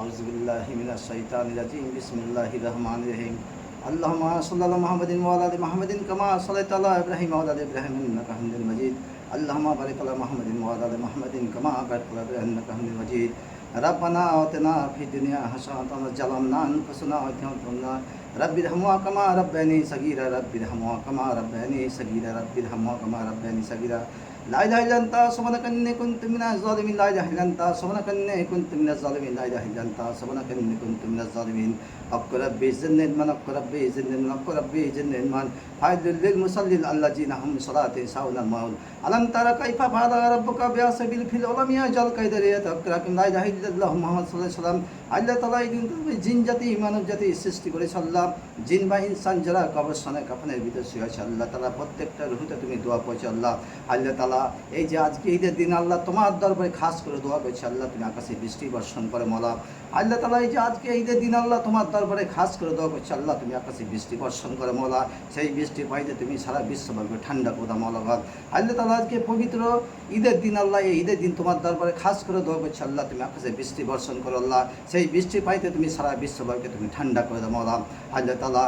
আউযুবিল্লাহি মিনাশ শাইতানির রাজিম। বিসমিল্লাহির রহমানির রহিম। আল্লাহুম্মা সাল্লি আলা মুহাম্মাদিন ওয়া আলা আলি মুহাম্মাদিন কামা সাল্লাইতা আলা ইব্রাহিম ওয়া আলা আলি ইব্রাহিম ইন্নাকা হামিদুল মাজিদ। আল্লাহুম্মা বারিক আলা মুহাম্মাদিন ওয়া আলা আলি মুহাম্মাদিন কামা বারাকতা আলা ইব্রাহিম ইন্নাকা হামিদুল মাজিদ। রাব্বানা আতিনা ফিদ দুনিয়া হাসানাতান ওয়া জালামনা আনফুসানা ওয়া তাওয়াক্কালনা রাব্বিরহামহুমা কামা রাব্বায়ানি সাগীরা রাব্বিরহামহুমা কামা রাব্বায়ানি সাগীরা রাব্বিরহামহুমা কামা রাব্বায়ানি সাগীরা। লা ইলাহা ইল্লা আনতা সুবহানাকা ইন্নী কুনতু মিনাজ জালিমিন। লা ইলাহা ইল্লা আনতা সুবহানাকা ইন্নী কুনতু মিনাজ জালিমিন। লা ইলাহা ইল্লা আনতা সুবহানাকা ইন্নী কুনতু মিনাজ জালিমিন। আক্কু রাব্বি জিদনি ইলমান, আক্কু রাব্বি জিদনি ইলমান, আক্কু রাব্বি জিদনি ইলমান। ফাইদুল লিল মুসাল্লিল আল্লাযিনা হুম সালাতিহিম সাহুনাল মাউল। আলাম তারা কাইফা ফাআলা রাব্বুকা বিআসহাবিল ফিল ওয়া লাম ইয়াজাল কাইদারিয়া তাকরাকুম। লা ইলাহা ইল্লাল্লাহ মুহাম্মাদ সাল্লাল্লাহু আলাইহি ওয়াসাল্লাম। আল্লাহ তাআলা এই জিন জাতি মানব জাতি সৃষ্টি করেছে আল্লাহ। জিন বা ইনসান যারা কবরস্থানে কাফনের ভিতরে শুয়ে আছে আল্লাহ তাআলা প্রত্যেকটা রুহুতে তুমি দোয়া করছো আল্লাহ। আল্লাহ তাআলা এই যে আজকে ঈদের দিন আল্লাহ তোমার দরবারে খাস করে দোয়া করছে আল্লাহ তুমি আকাশে বৃষ্টি বর্ষণ করে মওলা। আল্লাহ তাআলা এই যে আজকে ঈদের দিন আল্লাহ তোমার দরবারে খাস করে দোয়া করছে আল্লাহ তুমি আকাশে বৃষ্টি বর্ষণ করে মওলা। সেই বৃষ্টি পাইতে তুমি সারা বিশ্বব্যাপী ঠান্ডা করে দাও মওলা। আল্লাহ তাআলা আজকে পবিত্র ঈদের দিন আল্লাহ এই ঈদের দিন তোমার দরবারে খাস করে দোয়া করছে আল্লাহ তুমি আকাশে বৃষ্টি বর্ষণ করো আল্লাহ। সেই বৃষ্টি পাইতে তুমি সারা বিশ্বব্যাপী তুমি ঠান্ডা করে দাও মওলা। আল্লাহ তাআলা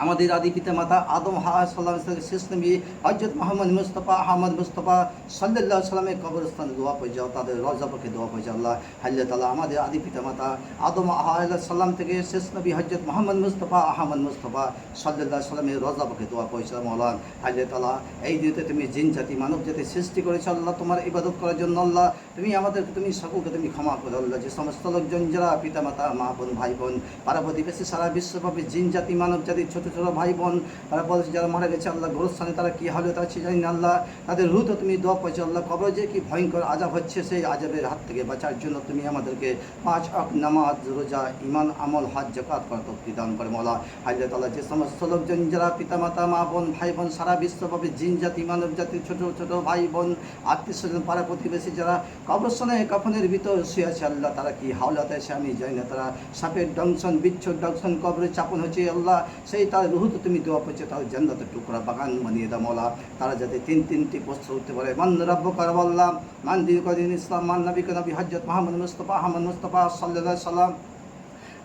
আমাদের আদি পিতা মাতা আদম হাওয়া সাল্লাল্লাহু আলাইহি শেষ নবী হযরত মুহাম্মদ মুস্তাফা আহমদ মুস্তাফা সাল্লাল্লাহু আলাইহি সাল্লামের কবরস্থানে দোয়া পড়ে যাও, তাদের রওজা পাকে দোয়া পড়ে যাও আল্লাহ। আল্লাহ তাআলা আমাদের আদি পিতা মাতা আদম আলাইহিস সালাম থেকে শেষ নবী হযরত মুহাম্মদ মুস্তাফা আহমদ মুস্তাফা সাল্লাল্লাহু আলাইহি সাল্লামের রওজা পাকে দোয়া পড়ে যাও মাওলানা। আল্লাহ তাআলা এই দিনতে তুমি জিন জাতি মানব জাতি সৃষ্টি করেছো আল্লাহ তোমার ইবাদত করার জন্য আল্লাহ। তুমি আমাদেরকে তুমি সকলকে তুমি ক্ষমা করো আল্লাহ। যে সমস্ত লোকজন যারা পিতা মাতা মা বোন ভাই বোন পাড়া প্রতিবেশী সারা বিশ্বব্যাপী জিন জাতি মানব জাতি ছোট ছোট ভাই বোন তারা বলছে যারা মারা গেছে আল্লাহ গোরস্থানে তারা কী হবে তারা জানি না আল্লাহ। তাদের রুহ তো তুমি দোয়া পাইছো আল্লাহ। কবরে যে কি ভয়ঙ্কর আযাব হচ্ছে সেই আযাবের হাত থেকে বাঁচার জন্য তুমি আমাদেরকে 5 ওয়াক্ত নামাজ রোজা ঈমান আমল হজ যাকাত করার তৌফিক দান করে মওলা। আল্লাহ তাআলা যে সমস্ত লোকজন যারা পিতা মাতা মা বোন ভাই বোন সারা বিশ্বব্যাপী জিন জাতি মানব জাতি ছোট ছোট ভাই বোন আত্মীয় স্বজন পাড়া প্রতিবেশী যারা কবরস্থানে কাফনের ভিতর শুয়ে আছে আল্লাহ তারা কি হাওলাতে আছে আমি জানি না। তারা সাপের দংশন বিচ্ছুর দংশন কবরে চাপন হচ্ছে আল্লাহ। সেই তার রুহ তো তুমি দোয়া করছো তাদের জান্নাতের টুকরা বাগান বানিয়ে দাও মওলা। তারা যাতে তিনটি প্রশ্ন উঠতে পারে মান রাব্বুকা আল্লাহ, মান দীনুকা দীন ইসলাম, মান নবিকা নবী হযরত মুহাম্মদ মুস্তাফা আহমদ মুস্তাফা সাল্লাল্লাহু আলাইহি সাল্লাম।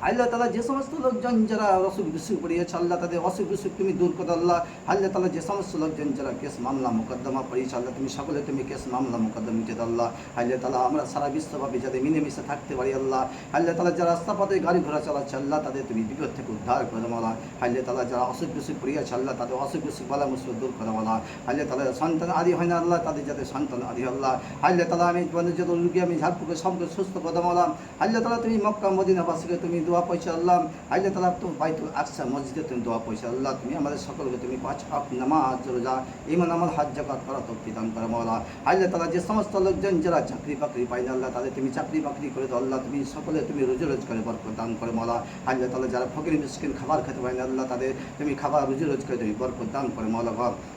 আল্লাহ তাআলা যে সমস্ত লোকজন যারা অসুখ বিসুখ পড়িয়েছে আল্লাহ তাদের অসুখ বিসুখ তুমি দূর করো আল্লাহ। আল্লাহ তাআলা যে সমস্ত লোকজন যারা কেস মামলা মোকদ্দমা পড়িয়েছে আল্লাহ তুমি সকলে তুমি কেস মামলা মোকদ্দমা মিটে দাও আল্লাহ। আল্লাহ তাআলা আমরা সারা বিশ্বব্যাপী যাতে মিলেমিশে থাকতে পারি আল্লাহ। আল্লাহ তাআলা যারা রাস্তাপথে গাড়ি ঘোড়া চালাচ্ছে আল্লাহ তাদের তুমি বিপদ থেকে উদ্ধার করে দাও আল্লাহ। আল্লাহ তাআলা যারা অসুখ বিসুখ পড়িয়েছে আল্লাহ তাদের অসুখ বিসুখ বালা মুসিবত দূর করে দাও আল্লাহ। আল্লাহ তাআলা সন্তান আদি হয় না আল্লাহ তাদের যাতে সন্তান আদি আল্লাহ। আল্লাহ তাআলা আমি যত রোগী আমি ঝাড়ফুঁকে সবকে সুস্থ করে দাও আল্লাহ। আল্লাহ তাআলা তুমি মক্কা মদিনাবাসীকে তুমি দোয়া পাইছো আল্লাহ। আল্লাহ তাআলা তুমি বাইতুল আকসা মসজিদে তুমি দোয়া পয়সা আল্লাহ। তুমি আমাদের সকলকে তুমি 5 ওয়াক্ত নামাজ রোজা ঈমান আমল হজ যাকাত করার তৌফিক দান করো মাওলা। আল্লাহ তাআলা যে সমস্ত লোকজন যারা চাকরি বাকরি পায় না আল্লাহ তাদের তুমি চাকরি বাকরি করে দাও আল্লাহ। তুমি সকলে তুমি রুজি রোজগারে বরকত দান করো মাওলা। আল্লাহ তাআলা যারা ফকির মিসকিন খাবার খেতে পায় না আল্লাহ তাদের তুমি খাবার রুজি রোজগারে তুমি বরকত দান করো মাওলা।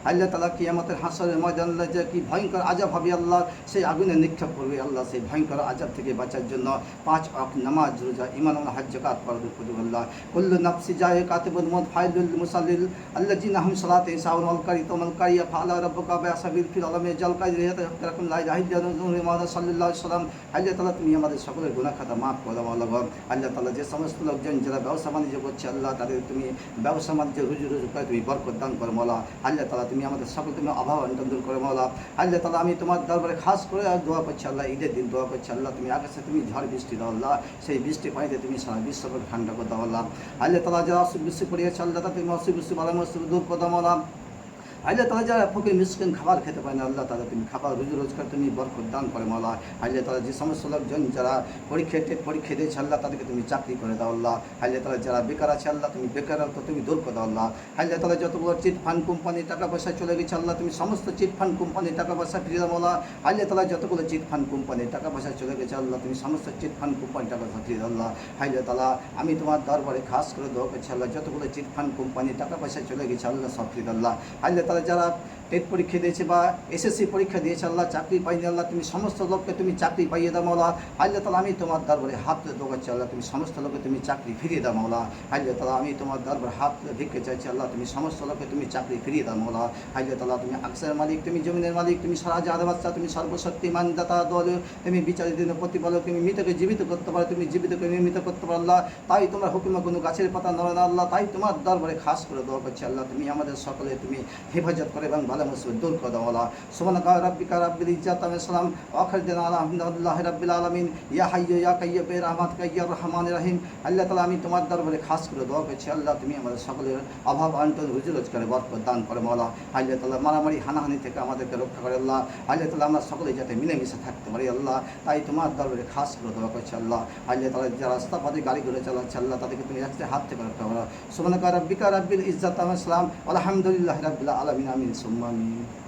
আল্লাহ তাআলা কিয়ামতের হাসরের ময়দান আল্লাহ যে কি ভয়ঙ্কর আযাব হবে আল্লাহ, সেই আগুনে নিক্ষেপ করবে আল্লাহ। সেই ভয়ঙ্কর আযাব থেকে বাঁচার জন্য 5 ওয়াক্ত নামাজ রোজা ঈমান আমল হজ যাকাত করার তৌফিক আল্লাহ। কুল্লু নাফসি জায়কাতুল মউত ফাইলুল মুসাল্লিল আল্লাযিনা হুম সালাতিহিম সাহুনাল কারি তামাল কারিয়া ফাআলা রাব্বুকা বিআসহাবিল ফিল আলামে জাল কাইরিয়া তাকরাকুম লা ইলাহা ইল্লাল্লাহু মুহাম্মাদুর সাল্লাল্লাহু আলাইহি সাল্লাম। আল্লাহ তাআলা তুমি আমাদের সকলের গুনাহ খাতা মাফ করে দাও আল্লাহ। আল্লাহ তাআলা যে সমস্ত লোকজন যারা ব্যবসা বাণিজ্য করছে আল্লাহ তাদের তুমি ব্যবসা বাণিজ্য রুজি রোজগারে তুমি বরকত দান করো মাওলা। আল্লাহ তাআলা তুমি আমাদের সকল তুমি অভাব অনটন দূর করো মাওলা। আল্লাহ তাআলা আমি তোমার দরবারে খাস করে দোয়া করছি আল্লাহ। ঈদের দিন দোয়া করছি আল্লাহ তুমি আকাশে তুমি ঝড় বৃষ্টি দাও আল্লাহ। সেই বৃষ্টি পানিতে তুমি সারা বিশ্বকে ঠান্ডা করে দাও আল্লাহ। আল্লাহ তাআলা যারা অসুখ বিসুখ পড়িয়েছে আল্লাহ তাদের অসুখ বিসুখ বালা মুসিবত দূর করে দাও মাওলা। আল্লাহ তাআলা যারা ফকির মিসকিন খাবার খেতে পায় না আল্লাহ তাদের তুমি খাবার রুজি রোজগার তুমি বরকত দান করে মাওলা। আল্লাহ তাআলা যে সমস্ত লোকজন যারা পরীক্ষা দিয়েছে আল্লাহ তাদেরকে তুমি চাকরি করে দাও আল্লাহ। আল্লাহ তাআলা যারা বেকার আছে আল্লাহ তুমি বেকারত্ব তুমি দূর করে দাও আল্লাহ। আল্লাহ তাআলা যতগুলো চিট ফান্ড কোম্পানির টাকা পয়সা চলে গেছে আল্লাহ তুমি সমস্ত চিট ফান্ড কোম্পানির টাকা পয়সা ফিরিয়ে দাও মাওলা। আল্লাহ তাআলা যতগুলো চিট ফান্ড কোম্পানির টাকা পয়সা চলে গেছে আল্লাহ তুমি সমস্ত চিট ফান্ড কোম্পানির টাকা পয়সা ফিরিয়ে দাও আল্লাহ। আল্লাহ তাআলা আমি তোমার দরবারে খাস করে দোয়া করছি আল্লাহ যতগুলো চিট ফান্ড কোম্পানির টাকা পয়সা চলে গেছে আল্লাহ সব ফিরিয়ে দাও আল্লাহ। আল্লাহ তাআলা যারা টেট পরীক্ষা দিয়েছে বা এসএসসি পরীক্ষা দিয়েছে আল্লাহ, চাকরি পাইনি আল্লাহ, তুমি সমস্ত লোককে তুমি চাকরি পাইয়ে দাও মাওলা। আল্লাহ তাআলা আমি তোমার দরবারে হাত তুলে দোয়া করছি আল্লাহ, তুমি সমস্ত লোককে তুমি চাকরি ফিরিয়ে দাও মাওলা। আল্লাহ তাআলা আমি তোমার দরবারে হাত তুলে ভিক্ষা চাইছি আল্লাহ, তুমি সমস্ত লোককে তুমি চাকরি ফিরিয়ে দাও মাওলা। আল্লাহ তাআলা তুমি আকসারের মালিক, তুমি জমিনের মালিক, তুমি সারা জাহানের বাদশা, তুমি সর্বশক্তিমান দাতা দল, তুমি বিচারের দিনে প্রতিপালক, তুমি মৃতকে জীবিত করতে পারো, তুমি জীবিতকে নির্মিত করতে পারো আল্লাহ। তাই তোমার হুকুমে কোনো গাছের পাতা নড়ে না আল্লাহ। তাই তোমার দরবারে খাস করে দোয়া করছি আল্লাহ, তুমি আমাদের সকলে তুমি হেফাজত করে এবং ভালো মুসিবত দূর করে দাও আল্লাহ। সুবহানাকা রাব্বিকা রাব্বিল ইজ্জাতি আম্মা ইয়াসিফুন ওয়া আখিরুনা আলহামদুলিল্লাহি রাব্বিল আলামিন। ইয়া হাইয়্যু ইয়া কাইয়্যুম বিরহমাতিকা ইয়া আরহামানির রহিম। আল্লাহ তাআলা আমি তোমার দরবারে খাস করে দোয়া করছি আল্লাহ, তুমি আমাদের সকলের অভাব অনটন রুজি রোজগারে বরকত দান করে মাওলা। আল্লাহ তাআলা মারামারি হানাহানি থেকে আমাদেরকে রক্ষা করে আল্লাহ। আল্লাহ তাআলা আমরা সকলে যাতে মিলেমিশে থাকতে পারি আল্লাহ, তাই তোমার দরবারে খাস করে দোয়া করছি আল্লাহ। আল্লাহ তাআলা যারা রাস্তা পথে গাড়িগুলো চালাচ্ছে আল্লাহ, তাদেরকে তুমি অ্যাক্সিডেন্টের হাত থেকে রক্ষা করো। সুবহানাকা রাব্বিকা রাব্বিল ইজ্জাতি আম্মা ইয়াসিফুন আলহামদুলিল্লাহি রাব্বিল আলামিন। আমিন সুম্মা আমিন।